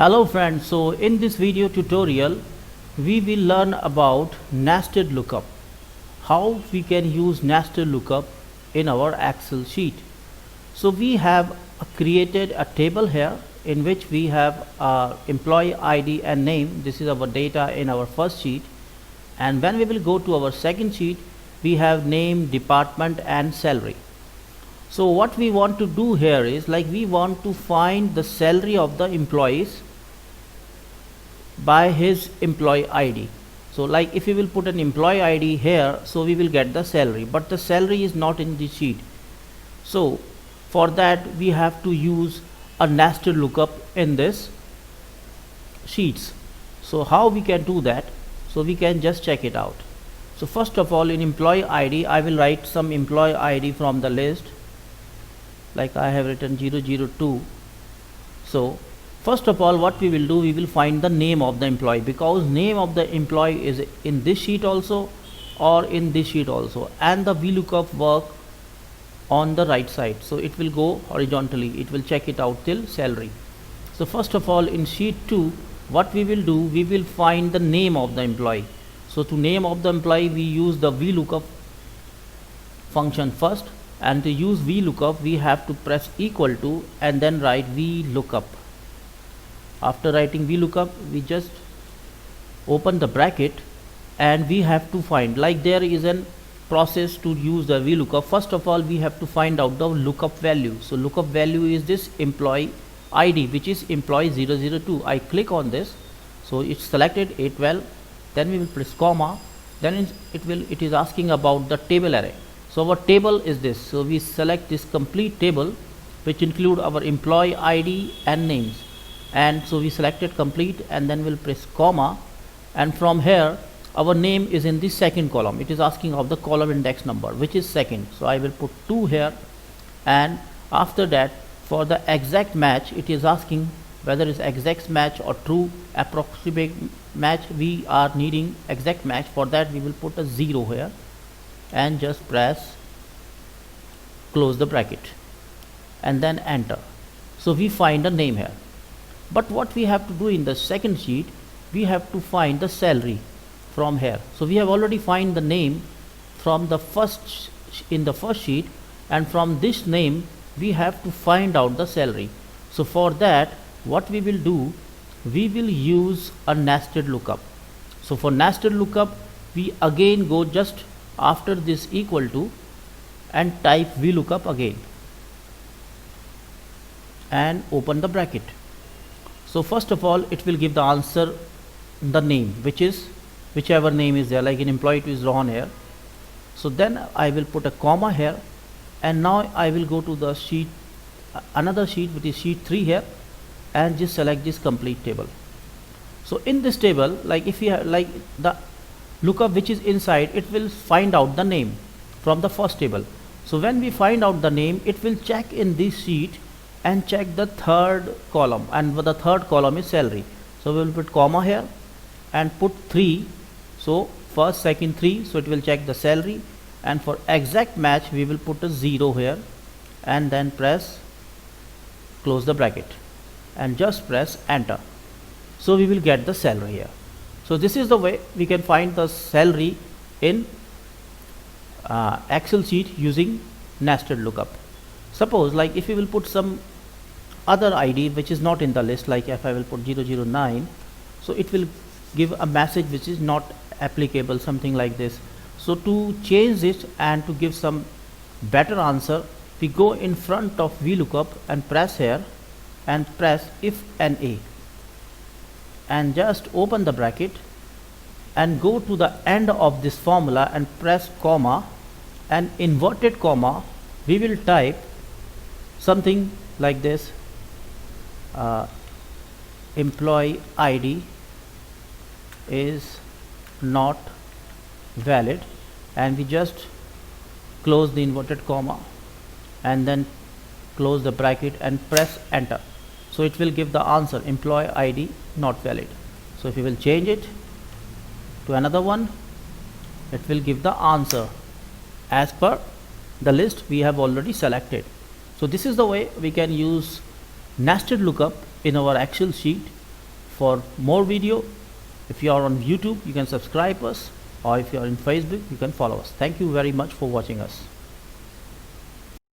Hello friends, so in this video tutorial we will learn about nested lookup, how we can use nested lookup in our Excel sheet. So we have created a table here in which we have employee ID and name. This is our data in our first sheet, and when we will go to our second sheet we have name, department and salary. So what we want to do here is we want to find the salary of the employees by his employee ID. So if we will put an employee ID here, so we will get the salary, but the salary is not in the sheet. So for that we have to use a nested lookup in this sheets. So how we can do that? So we can just check it out. So first of all, in employee ID I will write some employee ID from the list, like I have written 002. So first of all, what we will do, we will find the name of the employee, because name of the employee is in this sheet also or in this sheet also, and the VLOOKUP work on the right side, so it will go horizontally, it will check it out till salary. So first of all, in sheet 2 what we will do, we will find the name of the employee. So to name of the employee we use the VLOOKUP function first, and to use VLOOKUP we have to press equal to and then write VLOOKUP. After writing VLOOKUP we just open the bracket and we have to find, there is a process to use the VLOOKUP. First of all, we have to find out the lookup value. So lookup value is this employee ID, which is employee 002. I click on this, so it's selected A12, then we will press comma, then it is asking about the table array. So our table is this, so we select this complete table which include our employee ID and names, and so we selected complete and then we'll press comma, and from here our name is in the second column. It is asking of the column index number, which is second, so I will put 2 here, and after that for the exact match it is asking whether it's exact match or true approximate match. We are needing exact match. For that we will put a 0 here and just press close the bracket and then enter. So we find a name here, but what we have to do in the second sheet, we have to find the salary from here. So we have already find the name from the first sheet, and from this name we have to find out the salary. So for that what we will do, we will use a nested lookup. So for nested lookup we again go just after this equal to and type VLOOKUP again and open the bracket. So first of all it will give the answer, the name, which is whichever name is there, like an employee is Rohan here. So then I will put a comma here, and now I will go to the sheet, another sheet, which is sheet 3 here, and just select this complete table. So in this table, if you have the lookup which is inside, it will find out the name from the first table. So when we find out the name, it will check in this sheet and check the third column, and the third column is salary. So we will put comma here and put 3, so first, second, 3, so it will check the salary, and for exact match we will put a 0 here and then press close the bracket and just press enter. So we will get the salary here. So this is the way we can find the salary in Excel sheet using nested lookup. Suppose if we will put some other ID which is not in the list, if I will put 009, so it will give a message which is not applicable, something like this. So to change it and to give some better answer, we go in front of VLOOKUP and press here and press if NA and just open the bracket and go to the end of this formula and press comma and inverted comma. We will type something like this, employee ID is not valid, and we just close the inverted comma and then close the bracket and press enter. So it will give the answer, employee ID not valid. So if you will change it to another one, it will give the answer as per the list we have already selected. So this is the way we can use nested lookup in our Excel sheet for more video. If you are on YouTube, you can subscribe us, or if you are in Facebook, you can follow us. Thank you very much for watching us.